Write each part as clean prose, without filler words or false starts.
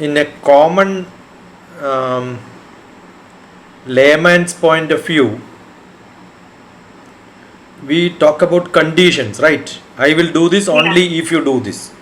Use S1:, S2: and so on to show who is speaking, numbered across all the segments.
S1: in a common layman's point of view, we talk about conditions, right? I will do this only if you do this.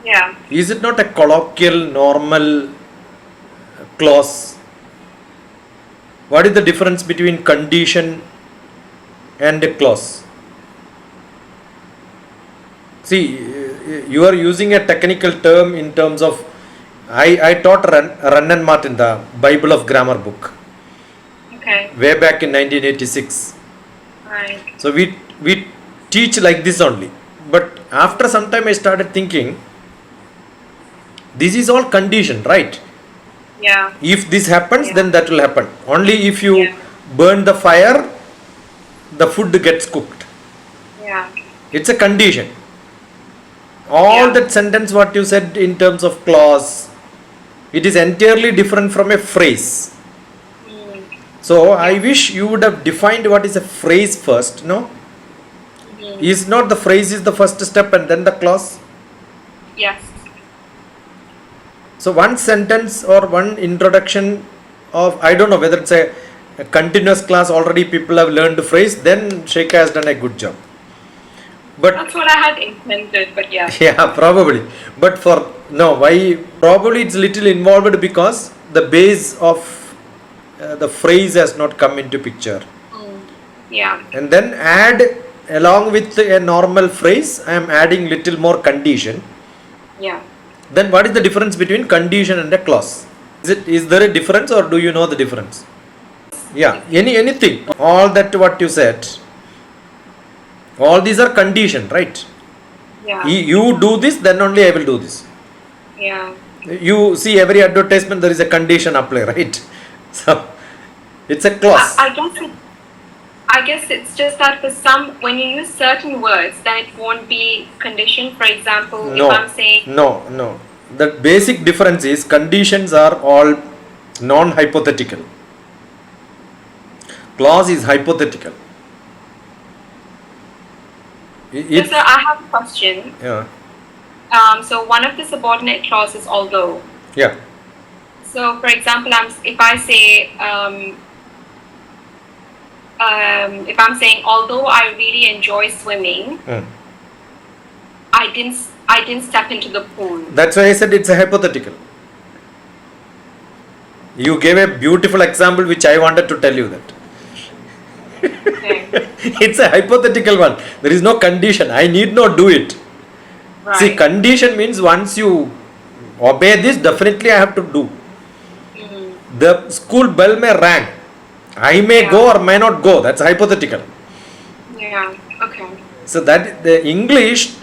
S2: Yeah.
S1: Is it not a colloquial, normal clause? What is the difference between condition and a clause? See, you are using a technical term in terms of, I taught Run and Martin, the Bible of Grammar book.
S2: Okay.
S1: Way back in 1986.
S2: Right.
S1: So we teach like this only. But after some time I started thinking, this is all condition, right?
S2: Yeah.
S1: If this happens, then that will happen. Only if you burn the fire, the food gets cooked.
S2: Yeah.
S1: It's a condition. All that sentence what you said in terms of clause, it is entirely different from a phrase. So I wish you would have defined what is a phrase first, no? Is not the phrase is the first step and then the clause?
S2: Yes.
S1: So one sentence or one introduction of, I don't know whether it's a continuous class, already people have learned the phrase, then Sheikha has done a good job. But
S2: that's what I had intended, but yeah.
S1: Yeah, probably. But why? Probably it's little involved because the base of the phrase has not come into picture.
S2: Yeah.
S1: And then add along with a normal phrase, I am adding little more condition.
S2: Yeah.
S1: Then what is the difference between condition and a clause? Is there a difference or do you know the difference? Yeah, anything. All that what you said, all these are condition, right?
S2: Yeah.
S1: You do this, then only I will do this.
S2: Yeah.
S1: You see every advertisement there is a condition apply, right? So it's a clause.
S2: I guess it's just that for some, when you use certain words, then it won't be conditioned. For example, if I'm saying...
S1: No. The basic difference is conditions are all non-hypothetical. Clause is hypothetical.
S2: Yes, sir, I have a question.
S1: Yeah.
S2: So one of the subordinate clauses, although.
S1: Yeah.
S2: So, for example, if I say, if I'm saying, although I really enjoy swimming, I didn't step into the pool.
S1: That's why I said it's a hypothetical. You gave a beautiful example which I wanted to tell you that.
S2: Okay.
S1: It's a hypothetical one. There is no condition. I need not do it.
S2: Right.
S1: See, condition means once you obey this, definitely I have to do. The school bell may ring. I may go or may not go. That's hypothetical.
S2: Yeah. Okay.
S1: So that the English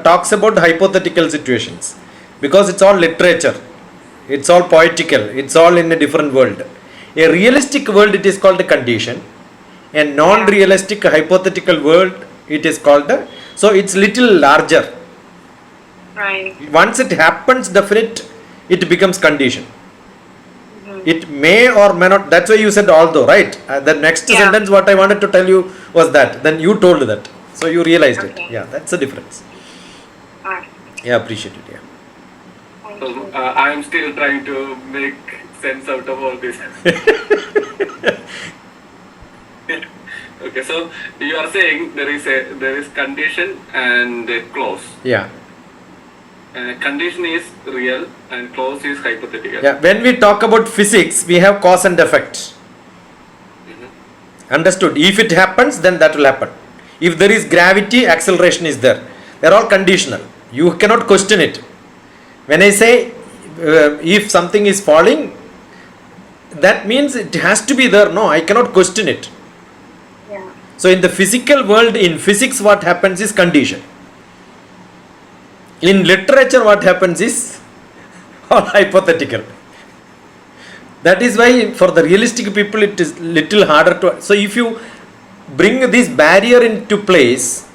S1: talks about hypothetical situations because it's all literature. It's all poetical. It's all in a different world. A realistic world, it is called a condition. A non-realistic hypothetical world, it is called a, so it's little larger.
S2: Right.
S1: Once it happens, definite, it becomes condition. It may or may not. That's why you said although, right? The next sentence what I wanted to tell you was that. Then you told that. So you realized it. Yeah, that's the difference. Yeah, appreciate it. Yeah.
S3: So I am still trying to make sense out of all this. Okay, so you are saying there is condition and a clause.
S1: Yeah.
S3: Condition is real and clause is hypothetical.
S1: Yeah. When we talk about physics, we have cause and effect. Understood? If it happens, then that will happen. If there is gravity, acceleration is there. They are all conditional. You cannot question it. When I say if something is falling, that means it has to be there. No, I cannot question it.
S2: Yeah.
S1: So in the physical world, in physics, what happens is condition. In literature, what happens is all hypothetical. That is why for the realistic people, it is little harder to. So if you bring this barrier into place,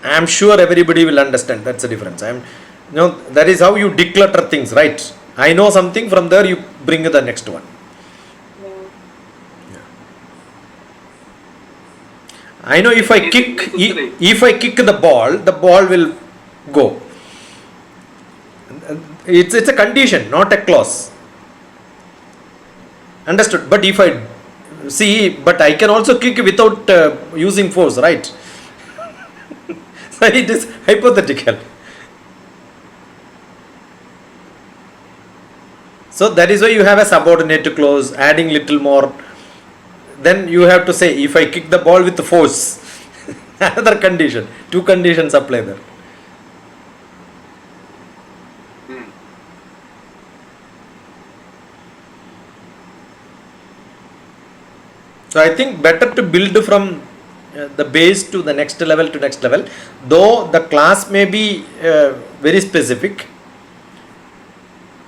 S1: I am sure everybody will understand. That's the difference. That is how you declutter things, right? I know something, from there you bring the next one. Yeah. I know if I kick the ball will go. It's a condition, not a clause. Understood? But if I see, but I can also kick without using force, right? So it is hypothetical. So that is why you have a subordinate clause, adding little more. Then you have to say, if I kick the ball with the force, another condition. Two conditions apply there. So I think better to build from the base to the next level to next level. Though the class may be very specific.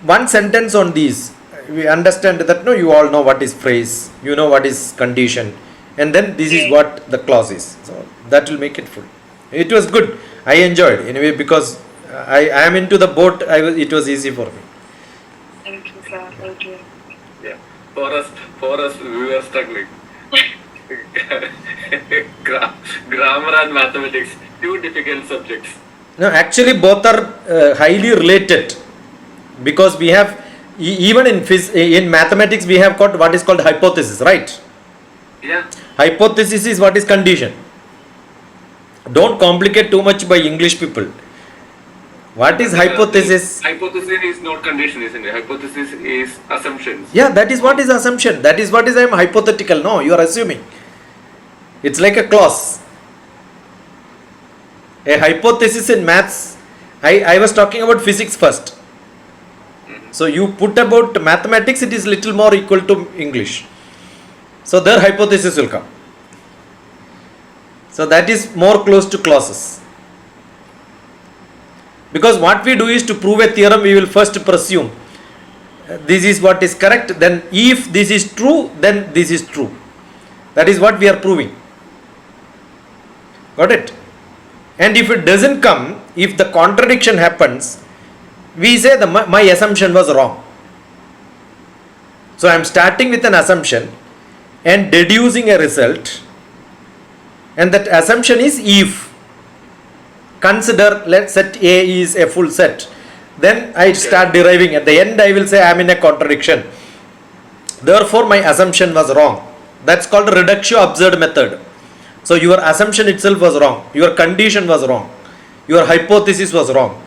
S1: One sentence on these, we understand that no, you all know what is phrase, you know what is condition, and then this is what the clause is. So that will make it full. It was good. I enjoyed anyway because I am into the boat. It was easy for me.
S2: Thank you, sir. Thank you.
S3: Yeah. For us, we were struggling. Grammar and mathematics, two difficult subjects.
S1: No, actually both are highly related because we have even in mathematics we have got what is called hypothesis, right?
S3: Yeah.
S1: Hypothesis is what is condition. Don't complicate too much by English people. What is hypothesis?
S3: Hypothesis is not condition, isn't it? Hypothesis is assumptions.
S1: Yeah, that is what is assumption. That is what is I am hypothetical. No, you are assuming. It's like a clause. A hypothesis in maths. I was talking about physics first. So you put about mathematics, it is little more equal to English. So their hypothesis will come. So that is more close to clauses. Because what we do is to prove a theorem, we will first presume this is what is correct. Then if this is true, then this is true. That is what we are proving. Got it? And if it doesn't come, if the contradiction happens, we say my assumption was wrong. So I am starting with an assumption and deducing a result, and that assumption is if. Consider let's set A is a full set. Then I start deriving. At the end I will say I am in a contradiction. Therefore my assumption was wrong. That's called reductio absurd method. So your assumption itself was wrong. Your condition was wrong. Your hypothesis was wrong.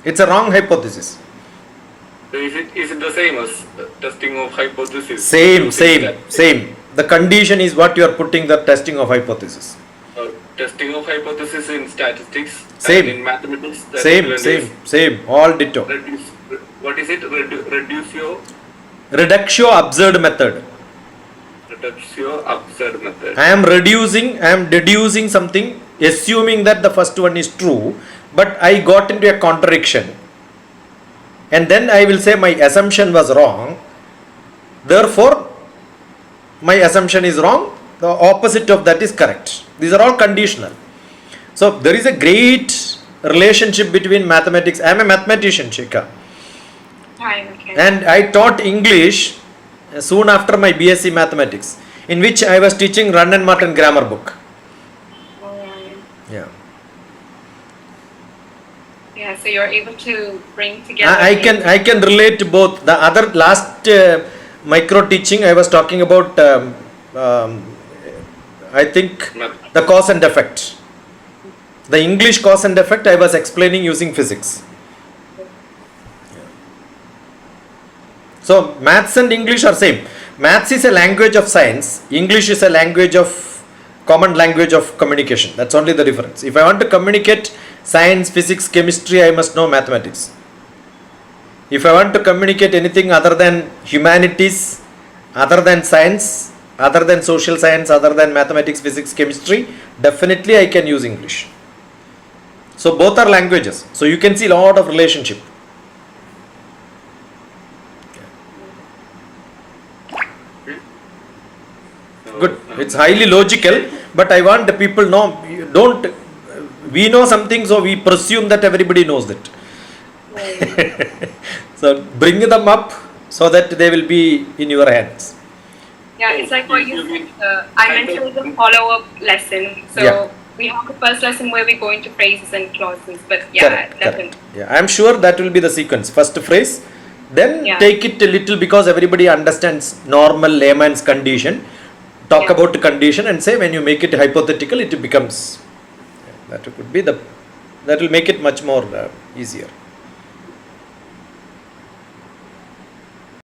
S1: It's a wrong hypothesis.
S3: So is it the same as testing of hypothesis?
S1: Same. The condition is what you are putting the testing of hypothesis.
S3: Testing of hypothesis in statistics.
S1: Same.
S3: And in mathematics.
S1: Same. All ditto.
S3: What is it?
S1: Reductio absurd method.
S3: Reductio absurd method.
S1: I am deducing something, assuming that the first one is true, but I got into a contradiction. And then I will say my assumption was wrong. Therefore, my assumption is wrong. The opposite of that is correct. These are all conditional. So there is a great relationship between mathematics. I am a mathematician, Shikha.
S2: Okay.
S1: And I taught English soon after my BSc mathematics, in which I was teaching Run and Martin grammar book. Yeah.
S2: Yeah, so you're able to bring together.
S1: I can relate to both. The other last micro teaching I was talking about. I think the cause and effect. The English cause and effect I was explaining using physics. So maths and English are same. Maths is a language of science. English is a language of common language of communication. That's only the difference. If I want to communicate science, physics, chemistry, I must know mathematics. If I want to communicate anything other than humanities, other than science, other than social science, other than mathematics, physics, chemistry, definitely I can use English. So both are languages. So you can see a lot of relationship. Good. It's highly logical, but I want the people know, we know something, so we presume that everybody knows that. So bring them up so that they will be in your hands.
S2: Yeah, it's like what you said. I mentioned the follow-up lesson. So
S1: Yeah.
S2: we have the first lesson where we go into phrases and clauses. But yeah,
S1: Correct,
S2: definitely.
S1: correct. Yeah, I'm sure that will be the sequence. First phrase, then
S2: Yeah.
S1: take it a little because everybody understands normal layman's condition. Talk
S2: Yeah.
S1: about condition and say when you make it hypothetical, it becomes. That would be that will make it much more easier.